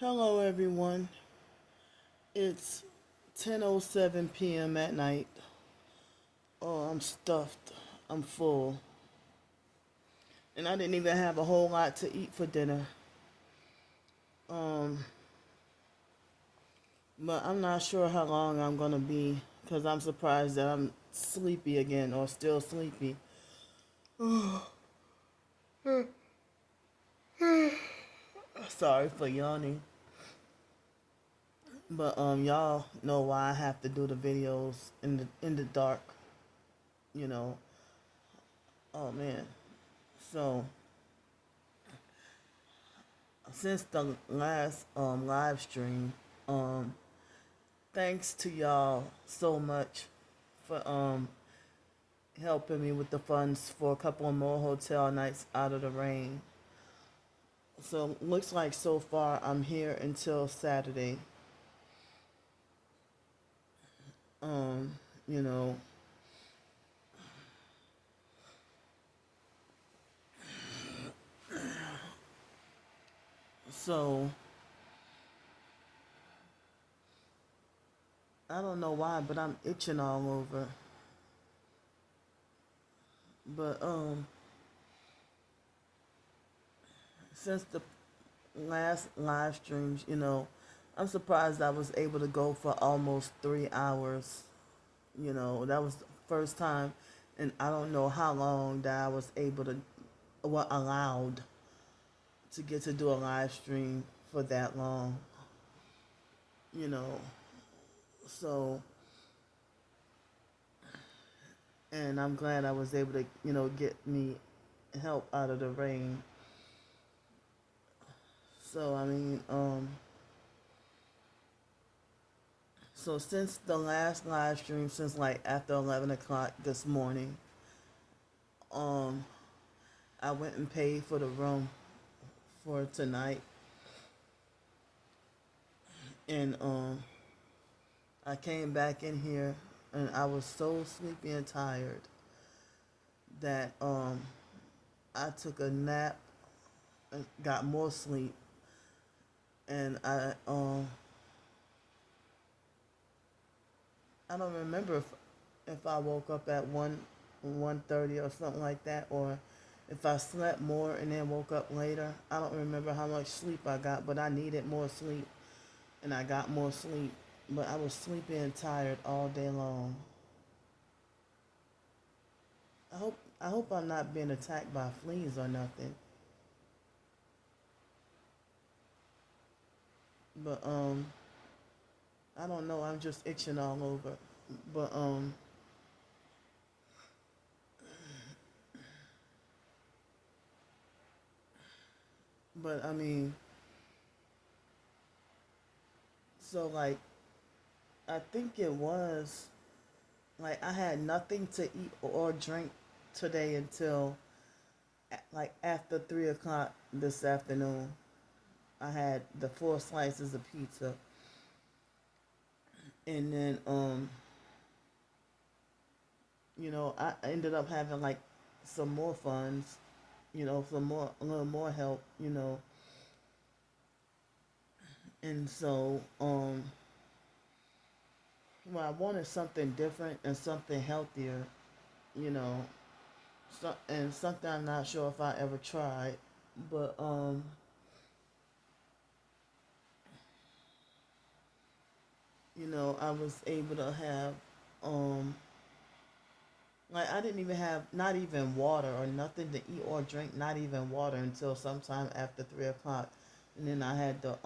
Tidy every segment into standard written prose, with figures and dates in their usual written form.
Hello, everyone. It's 10:07 p.m. at night. Oh, I'm stuffed. I'm full. And I didn't even have a whole lot to eat for dinner. Um, but I'm not sure how long I'm going to be because I'm surprised that I'm sleepy again or still sleepy. Sorry for yawning. But y'all know why I have to do the videos in the dark, you know. Oh man. So since the last live stream, um thanks to y'all so much for helping me with the funds for a couple of more hotel nights out of the rain. So looks like so far I'm here until Saturday. Um, you know, so I don't know why, but I'm itching all over. But since the last live streams, I'm surprised I was able to go for almost 3 hours. That was the first time, and I don't know how long that I was able to, well, allowed to get to do a live stream for that long. You know, so, and I'm glad I was able to, get me help out of the rain. So, I mean, so since the last live stream, since like after 11 o'clock this morning, um, I went and paid for the room for tonight, and I came back in here, and I was so sleepy and tired that I took a nap and got more sleep, and I don't remember if I woke up at 1:30 or something like that, or if I slept more and then woke up later. I don't remember how much sleep I got, but I needed more sleep, and I got more sleep. But I was sleepy and tired all day long. I hope I'm not being attacked by fleas or nothing. But I don't know. I'm just itching all over. But I mean, so like I think it was like I had nothing to eat or drink today until like after 3 o'clock this afternoon. I had the 4 slices of pizza, and then I ended up having like some more funds, some more a little more help, and so well, I wanted something different and something healthier, you know, and something I'm not sure if I ever tried, but I was able to have um like I didn't even have not even water or nothing to eat or drink, not even water until sometime after 3 o'clock, and then I had the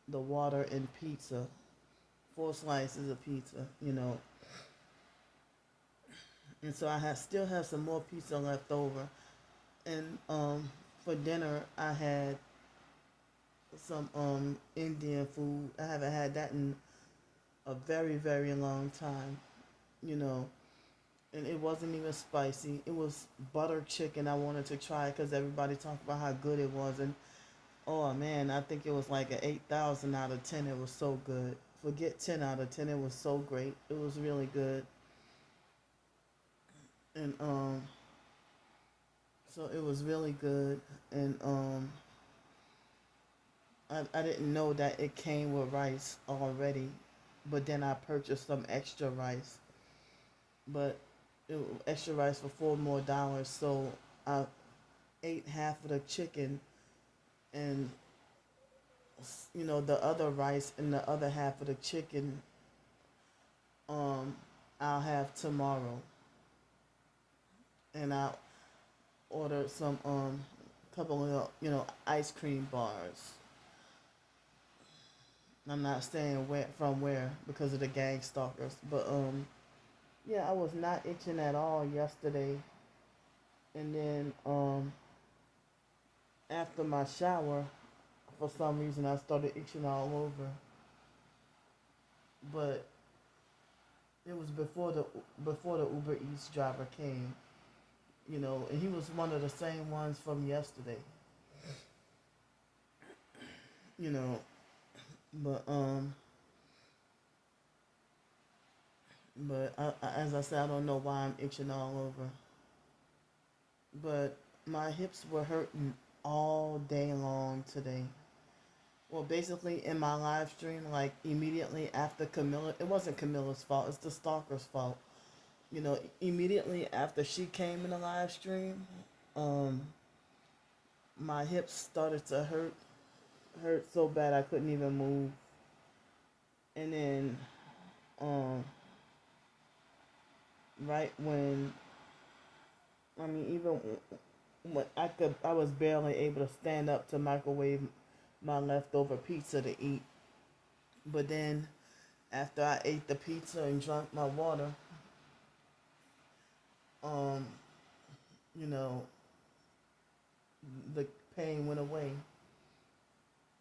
water and pizza, 4 slices of pizza, and so I still have some more pizza left over, and for dinner I had some Indian food. I haven't had that in a very very long time, you know, and it wasn't even spicy. It was butter chicken. I wanted to try because everybody talked about how good it was, and oh man, I think it was like an 8,000 out of 10. It was so good. Forget 10 out of 10. It was so great. It was really good, and so it was really good, and I didn't know that it came with rice already, but then I purchased some extra rice, but extra rice for $4 more. So I ate half of the chicken, and the other rice and the other half of the chicken, um, I'll have tomorrow, and I ordered some couple of ice cream bars. I'm not saying where from where because of the gang stalkers, but yeah, I was not itching at all yesterday, and then after my shower, for some reason I started itching all over, but it was before the Uber Eats driver came, and he was one of the same ones from yesterday, you know, but as I said, I don't know why I'm itching all over, but my hips were hurting all day long today. Well, basically, in my live stream, like immediately after Camilla, it wasn't Camilla's fault, it's the stalker's fault. Immediately after she came in the live stream, um, my hips started to hurt so bad I couldn't even move. And then, um, right when, I mean, even when I was barely able to stand up to microwave my leftover pizza to eat. But then, after I ate the pizza and drank my water, um, you know, the pain went away.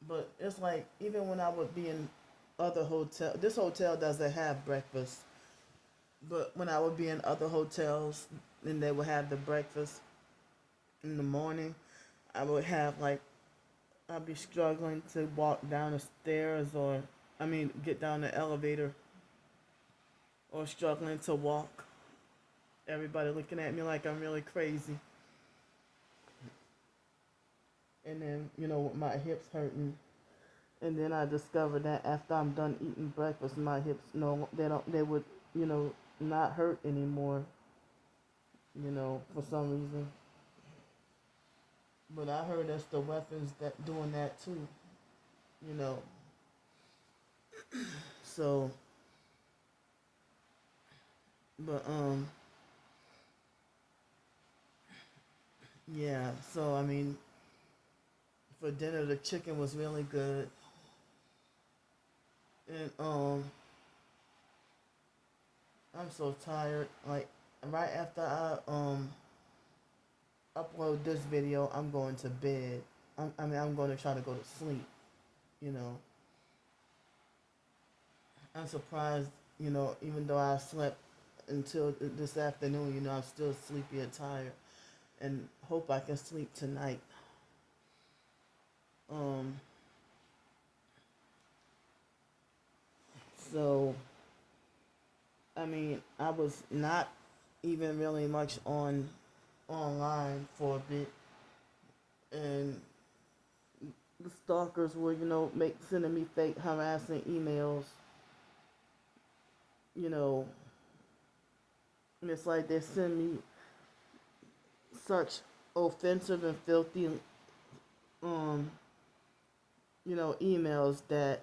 But it's like even when I would be in other hotel, this hotel doesn't have breakfast. But when I would be in other hotels and they would have the breakfast in the morning, I would have like I'd be struggling to walk down the stairs or get down the elevator or struggling to walk. Everybody looking at me like I'm really crazy. And then, with my hips hurting. And then I discovered that after I'm done eating breakfast, my hips they would, not hurt anymore, for some reason. But I heard that's the weapons that doing that too, you know. So, but yeah. So for dinner the chicken was really good, and I'm so tired. Like right after I upload this video, I'm going to bed. I'm going to try to go to sleep. You know, I'm surprised. Even though I slept until this afternoon, I'm still sleepy and tired, and hope I can sleep tonight. Um. So I was not even really much online for a bit, and the stalkers were, sending me fake harassing emails, you know, and it's like they send me such offensive and filthy, um, emails that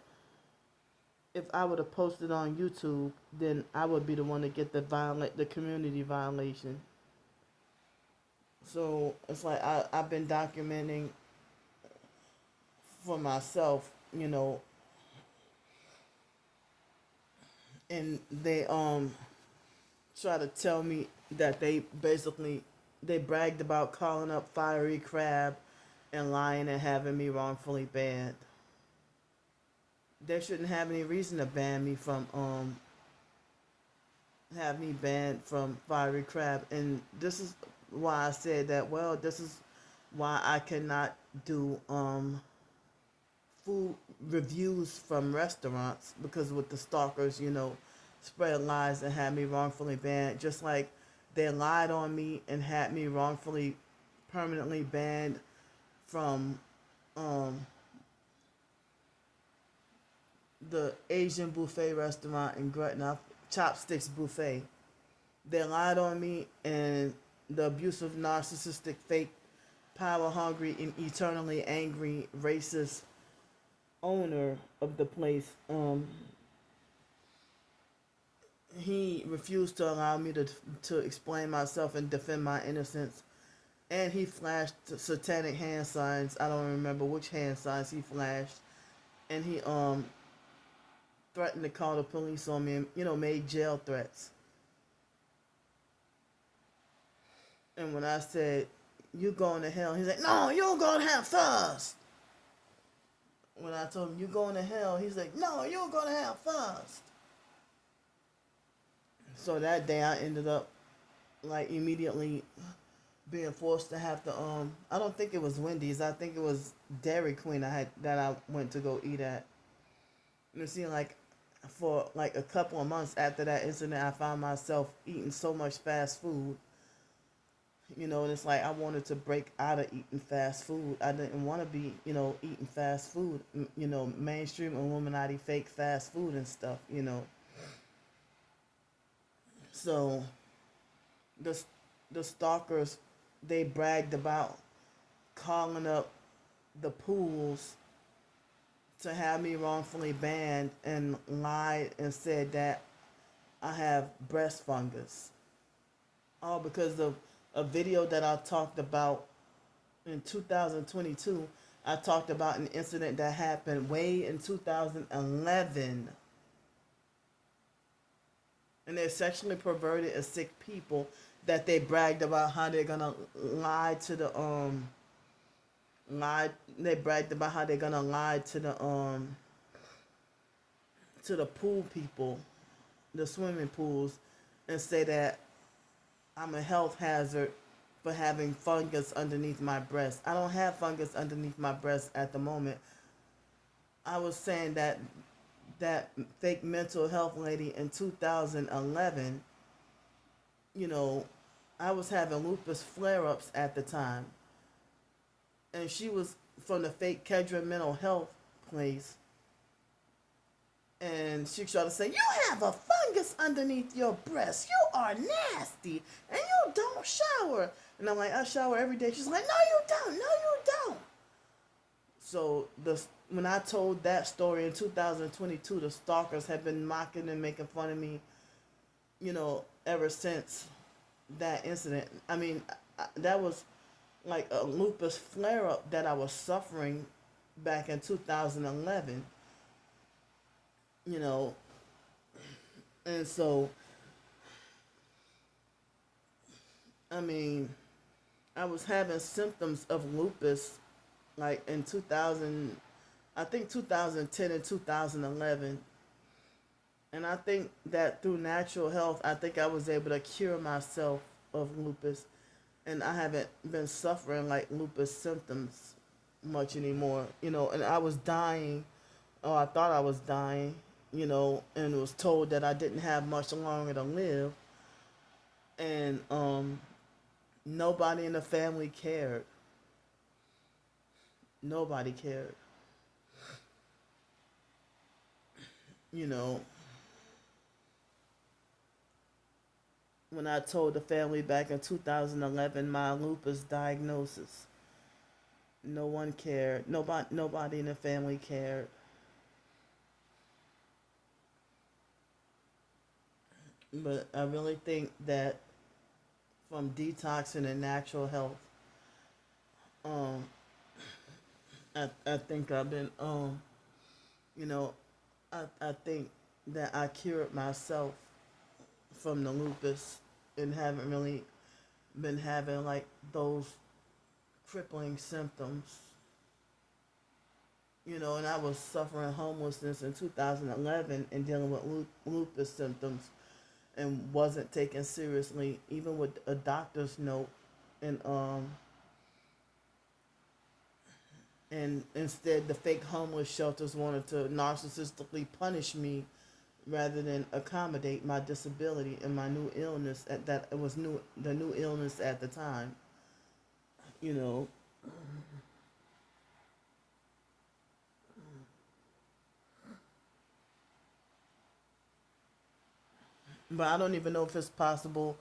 if I would have posted on YouTube, then I would be the one to get the community violation. So it's like I've been documenting for myself, and they try to tell me that they bragged about calling up Fiery Crab and lying and having me wrongfully banned. They shouldn't have any reason to ban me from have me banned from Fiery Crab, and this is why I said that. Well, this is why I cannot do food reviews from restaurants, because with the stalkers, spread lies and had me wrongfully banned, just like they lied on me and had me wrongfully permanently banned from the Asian buffet restaurant in Gretna, Chopsticks Buffet. They lied on me, and the abusive, narcissistic, fake, power hungry, and eternally angry, racist owner of the place, he refused to allow me to explain myself and defend my innocence. And he flashed satanic hand signs. I don't remember which hand signs he flashed. And he threatened to call the police on me and, made jail threats. And when I said, "You going to hell," he's like, "No, you're going to hell first." When I told him, "You going to hell," he's like, "No, you're going to hell first." So that day I ended up like immediately being forced to have to I don't think it was Wendy's. I think it was Dairy Queen I went to go eat at. You see, like for like a couple of months after that incident, I found myself eating so much fast food. And it's like I wanted to break out of eating fast food. I didn't want to be, eating fast food, mainstream Illuminati fake fast food and stuff. So the the stalkers, they bragged about calling up the pools to have me wrongfully banned and lied and said that I have breast fungus. All because of a video that I talked about in 2022. I talked about an incident that happened way in 2011. And they're sexually perverted and sick people that they bragged about how they're gonna lie to the lie they bragged about how they're gonna lie to the pool people, the swimming pools, and say that I'm a health hazard for having fungus underneath my breast. I don't have fungus underneath my breast at the moment. I was saying that fake mental health lady in 2011, you know, I was having lupus flare-ups at the time. And she was from the fake Kedra mental health place. And she tried to say, "You have a fungus underneath your breast. You are nasty. And you don't shower." And I'm like, "I shower every day." She's like, "No, you don't. No, you don't." So when I told that story in 2022, the stalkers have been mocking and making fun of me, ever since that incident. I mean, that was like a lupus flare up that I was suffering back in 2011, you know. And so, I mean, I was having symptoms of lupus like in 2000, I think 2010 and 2011. And I think that through natural health, I think I was able to cure myself of lupus. And I haven't been suffering like lupus symptoms much anymore, and I was dying, or I thought I was dying, and was told that I didn't have much longer to live. And nobody in the family cared. Nobody cared. You know, when I told the family back in 2011 my lupus diagnosis, no one cared. Nobody in the family cared. But I really think that from detoxing and natural health, um, I think I've been, you know, I think that I cured myself from the lupus and haven't really been having like those crippling symptoms. And I was suffering homelessness in 2011 and dealing with lupus symptoms and wasn't taken seriously, even with a doctor's note. And instead, the fake homeless shelters wanted to narcissistically punish me rather than accommodate my disability and my new illness. At that, it was the new illness at the time. You know, But I don't even know if it's possible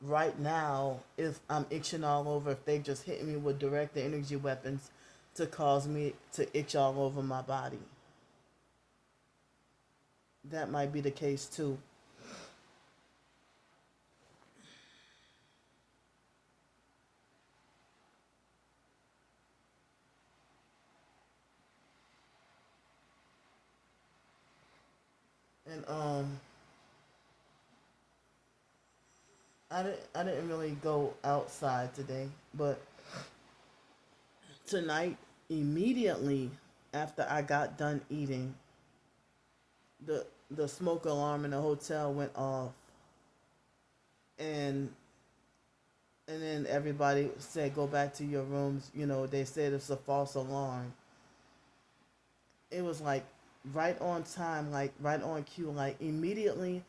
right now if I'm itching all over, if they just hitting me with direct energy weapons to cause me to itch all over my body. That might be the case too. And I didn't really go outside today, but tonight immediately after I got done eating, the smoke alarm in the hotel went off, and and then everybody said go back to your rooms. They said it's a false alarm. It was like right on time, like right on cue, like immediately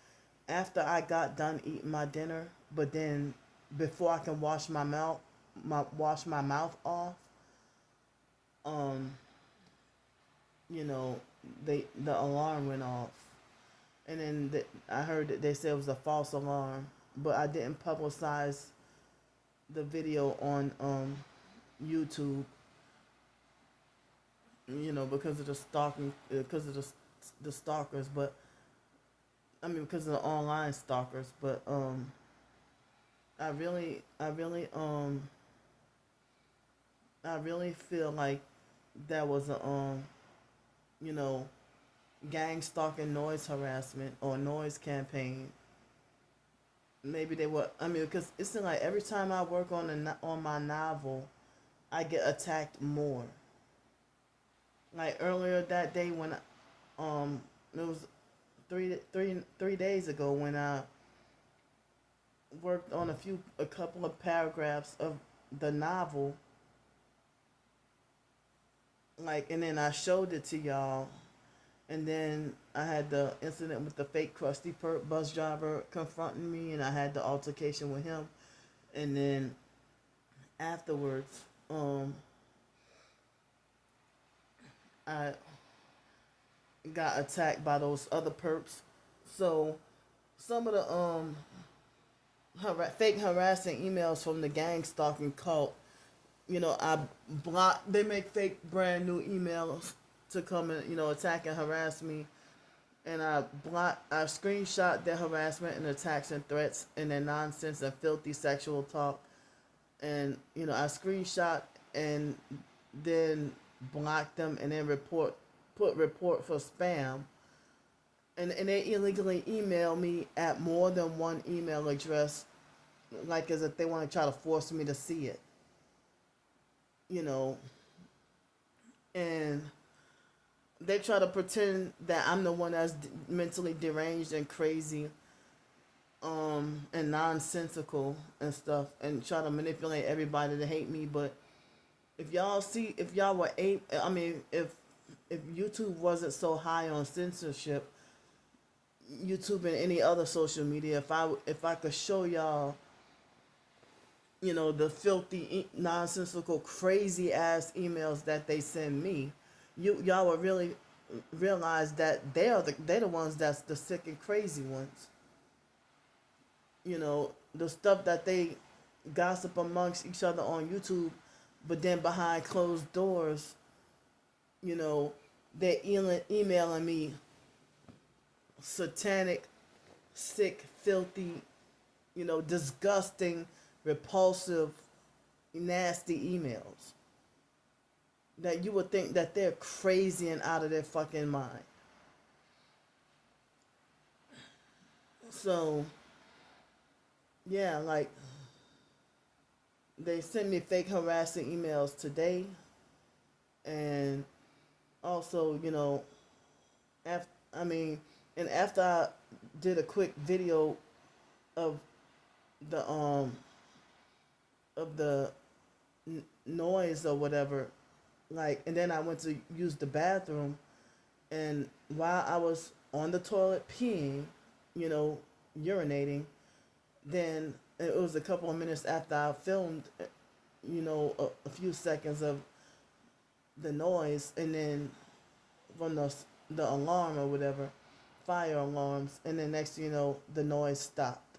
after I got done eating my dinner, but then before I can wash my mouth off, um, you know, the alarm went off, and then I heard that they said it was a false alarm, but I didn't publicize the video on YouTube, because of the stalking, because of the stalkers, but I mean because of the online stalkers, but I really feel like that was a you know gang stalking, noise harassment, or noise campaign. Maybe they were. I mean, because it seems like every time I work on my novel, I get attacked more. Like earlier that day when it was 3 days ago when I worked on a couple of paragraphs of the novel, like, and then I showed it to y'all, and then I had the incident with the fake crusty perp bus driver confronting me, and I had the altercation with him, and then afterwards, I got attacked by those other perps. So some of the fake harassing emails from the gang stalking cult, I block. They make fake brand new emails to come and attack and harass me, and I block. I screenshot their harassment and attacks and threats and their nonsense and filthy sexual talk, and I screenshot and then block them and then put report for spam, and they illegally email me at more than one email address, like as if they want to try to force me to see it, you know, and they try to pretend that I'm the one that's mentally deranged and crazy, and nonsensical and stuff, and try to manipulate everybody to hate me. But if y'all were I mean, if YouTube wasn't so high on censorship, YouTube and any other social media, if I could show y'all, the filthy, nonsensical, crazy ass emails that they send me, y'all would really realize that they're the ones that's the sick and crazy ones. The stuff that they gossip amongst each other on YouTube, but then behind closed doors, they're emailing me satanic, sick, filthy, disgusting, repulsive, nasty emails that you would think that they're crazy and out of their fucking mind. So, yeah, like, they sent me fake harassing emails today, and also, after I mean, and after I did a quick video of the noise or whatever, like, and then I went to use the bathroom, and while I was on the toilet peeing, urinating, then it was a couple of minutes after I filmed, a few seconds of the noise, and then from the alarm or whatever, fire alarms, and then next thing you know, the noise stopped.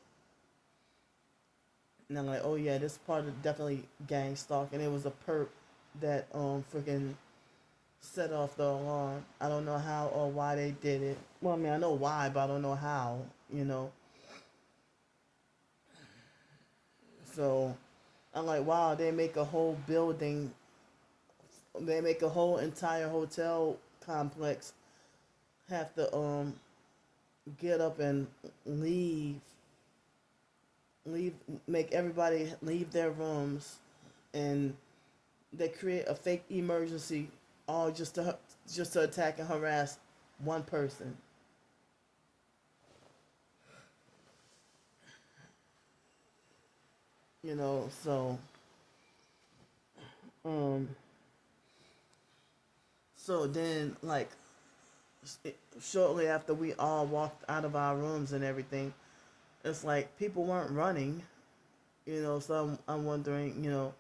And I'm like, oh yeah, this part of definitely gang stalking. It was a perp that freaking set off the alarm. I don't know how or why they did it. Well, I mean, I know why, but I don't know how. You know. So I'm like, wow, they make a whole building. They make a whole entire hotel complex have to get up and leave, leave, make everybody leave their rooms, and they create a fake emergency, all just to attack and harass one person. You know, um, so then like shortly after we all walked out of our rooms and everything, it's like people weren't running. You know, so I'm wondering. You know,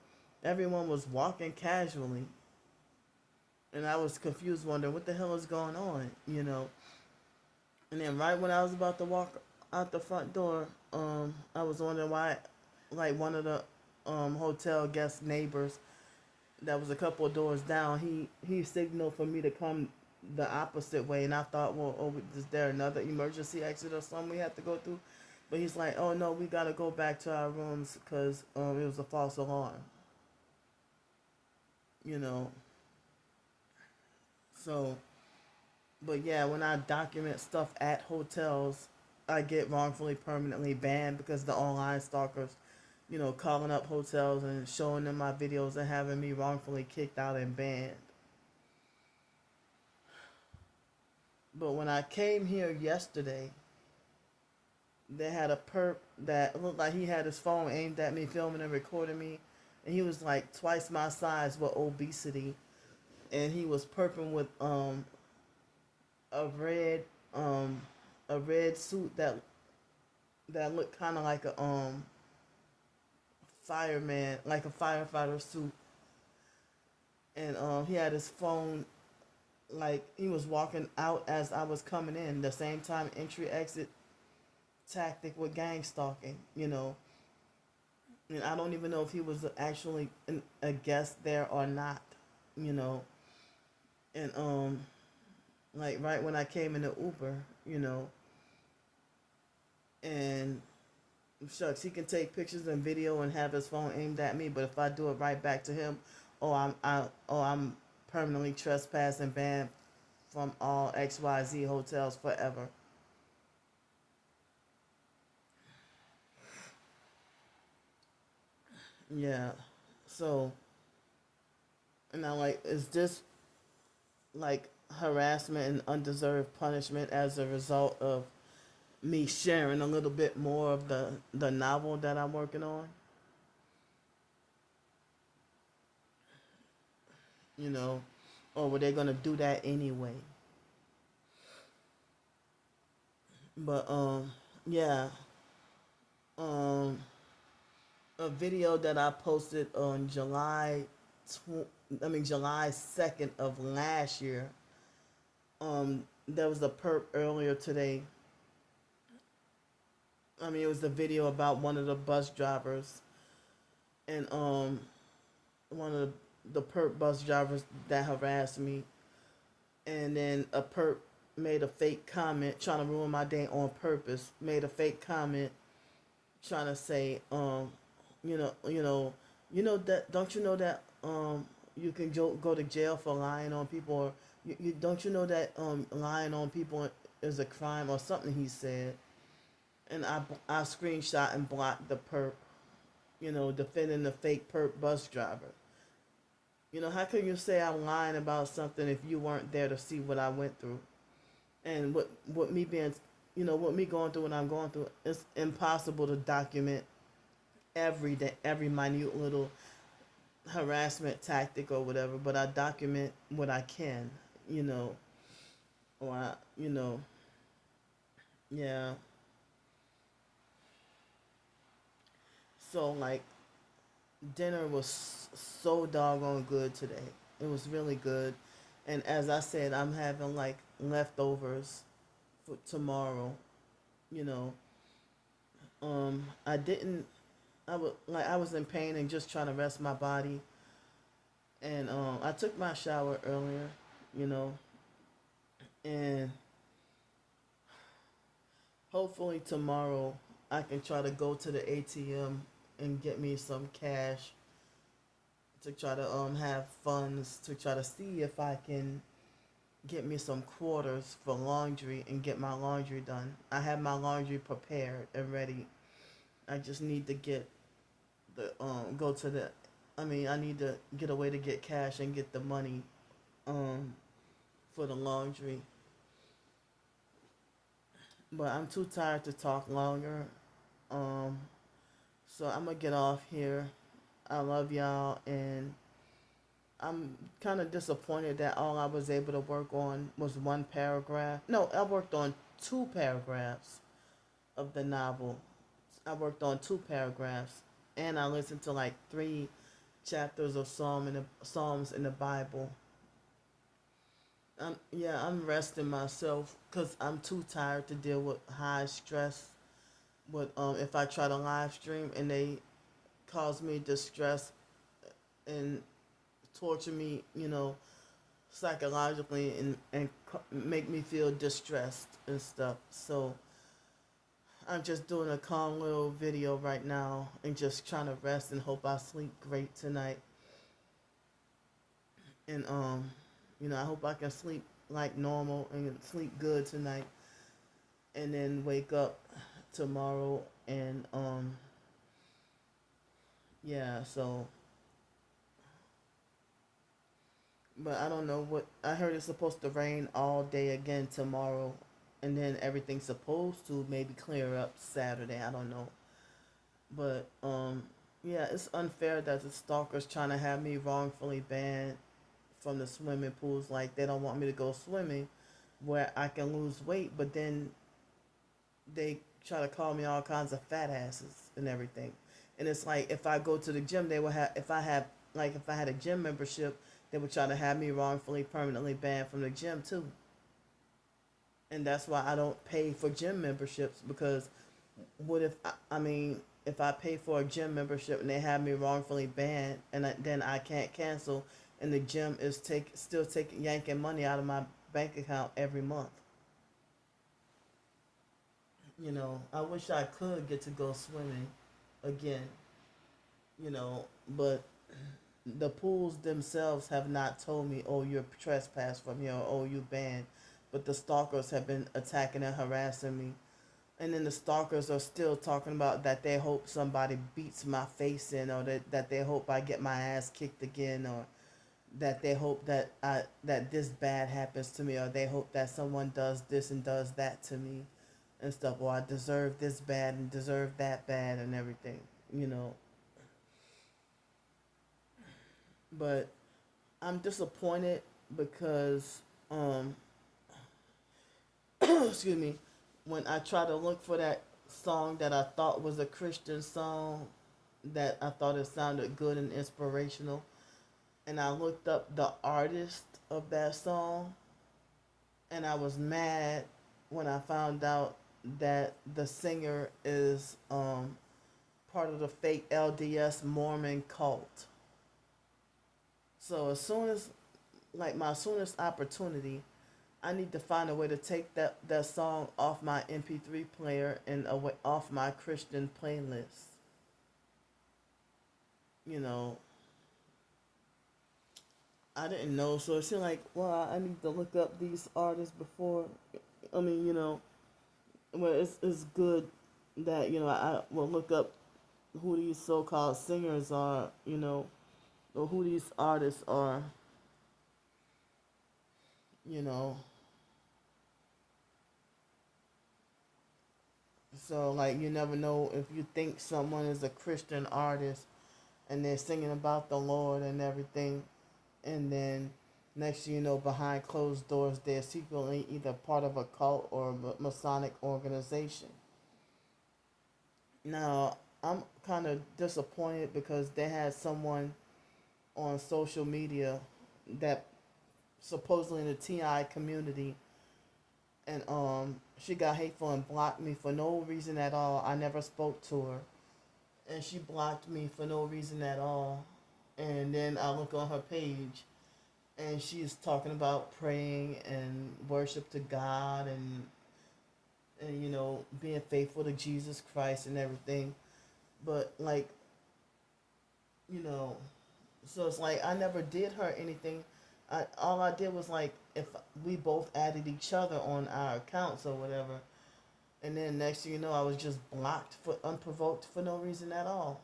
everyone was walking casually, and I was confused, wondering what the hell is going on. You know, and then right when I was about to walk out the front door, I was wondering why, like one of the hotel guest neighbors that was a couple of doors down, he signaled for me to come the opposite way, and I thought, well, oh, is there another emergency exit or something we have to go through? But he's like, oh no, we gotta go back to our rooms because it was a false alarm. You know, so but yeah, when I document stuff at hotels, I get wrongfully permanently banned because the online stalkers, you know, calling up hotels and showing them my videos and having me wrongfully kicked out and banned. But when I came here yesterday, they had a perp that looked like he had his phone aimed at me, filming and recording me, and he was like twice my size with obesity, and he was perping with a red um a red suit that looked kind of like a fireman, like a firefighter suit, and he had his phone, like he was walking out as I was coming in, the same time entry exit tactic with gang stalking, you know. And I don't even know if he was actually a guest there or not, you know. And like right when I came in the Uber, you know, and shucks, he can take pictures and video and have his phone aimed at me, but if I do it right back to him, I'm permanently trespassed and banned from all XYZ hotels forever. Yeah. So, and I like, is this like harassment and undeserved punishment as a result of me sharing a little bit more of the novel that I'm working on? You know, or were they gonna do that anyway? But yeah, um, a video that I posted on July 2nd of last year. There was a perp earlier today. I mean, it was a video about one of the bus drivers, and one of the perp bus drivers that harassed me, and then a perp made a fake comment trying to ruin my day on purpose. Made a fake comment trying to say, you know, you know, you know that don't you know that you can go to jail for lying on people, or don't you know that lying on people is a crime or something, he said. And I screenshot and blocked the perp, you know, defending the fake perp bus driver. You know, how can you say I'm lying about something if you weren't there to see what I went through? And what me being, you know, what me going through what I'm going through, it's impossible to document every day, every minute little harassment tactic or whatever, but I document what I can, you know, or you know, yeah. So like dinner was so doggone good today. It was really good. And as I said, I'm having like leftovers for tomorrow. You know, I didn't. I was in pain and just trying to rest my body, and I took my shower earlier. You know, and hopefully tomorrow I can try to go to the ATM and get me some cash to try to have funds to try to see if I can get me some quarters for laundry and get my laundry done. I have my laundry prepared and ready. I just need to get the go to the I need to get a way to get cash and get the money um for the laundry. But I'm too tired to talk longer. Um so I'm gonna get off here. I love y'all, and I'm kind of disappointed that all I was able to work on was one paragraph. No, I worked on two paragraphs of the novel. I worked on two paragraphs, and I listened to like three chapters of Psalms in the Bible. I'm resting myself because I'm too tired to deal with high stress. But if I try to live stream and they cause me distress and torture me, psychologically, and make me feel distressed and stuff. So I'm just doing a calm little video right now and just trying to rest and hope I sleep great tonight. And I hope I can sleep like normal and sleep good tonight, and then wake up tomorrow and yeah. So, but I don't know what I heard. It's supposed to rain all day again tomorrow, and then everything's supposed to maybe clear up Saturday. I don't know, but yeah, it's unfair that the stalkers trying to have me wrongfully banned from the swimming pools. Like they don't want me to go swimming, where I can lose weight, but then they try to call me all kinds of fat asses and everything. And it's like if I go to the gym, they will have if I had a gym membership, they would try to have me wrongfully permanently banned from the gym too. And that's why I don't pay for gym memberships, because what if if I pay for a gym membership and they have me wrongfully banned, and then I can't cancel, and the gym is still taking yanking money out of my bank account every month. I wish I could get to go swimming again, but the pools themselves have not told me, oh, you're trespassed from here, or oh, you banned. But the stalkers have been attacking and harassing me. And then the stalkers are still talking about that they hope somebody beats my face in, or that they hope I get my ass kicked again, or that they hope that this bad happens to me, or they hope that someone does this and does that to me and stuff, or I deserve this bad and deserve that bad and everything, you know. But I'm disappointed because excuse me, when I try to look for that song that I thought was a Christian song, that I thought it sounded good and inspirational, and I looked up the artist of that song, and I was mad when I found out that the singer is part of the fake LDS Mormon cult. So as soon as, like, my soonest opportunity, I need to find a way to take that song off my MP3 player and away off my Christian playlist. You know, I didn't know, so it seemed like, well, I need to look up these artists before. Well, it's good that I will look up who these so-called singers are, or who these artists are, you know. So, like, you never know if you think someone is a Christian artist and they're singing about the Lord and everything, and then next thing you know, behind closed doors, they're secretly either part of a cult or a Masonic organization. Now, I'm kind of disappointed because they had someone on social media that supposedly in the TI community, and she got hateful and blocked me for no reason at all. I never spoke to her, and she blocked me for no reason at all. And then I look on her page, and she's talking about praying and worship to God, and being faithful to Jesus Christ and everything. But like, you know, so it's like I never did her anything. All I did was like if we both added each other on our accounts or whatever, and then next thing you know, I was just blocked for unprovoked for no reason at all.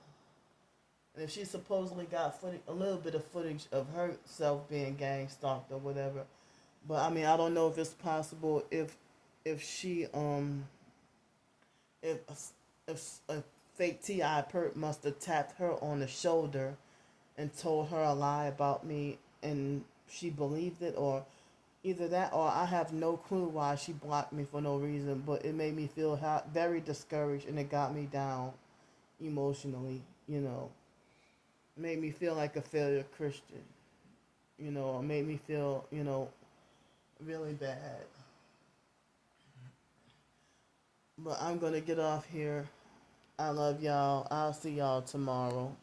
And if she supposedly got a little bit of footage of herself being gang stalked or whatever, but I mean I don't know if it's possible if she if if a fake Ti perp must have tapped her on the shoulder and told her a lie about me, and she believed it, or either that, or I have no clue why she blocked me for no reason. But it made me feel very discouraged, and it got me down emotionally. Made me feel like a failure Christian. It made me feel really bad. But I'm gonna get off here. I love y'all. I'll see y'all tomorrow.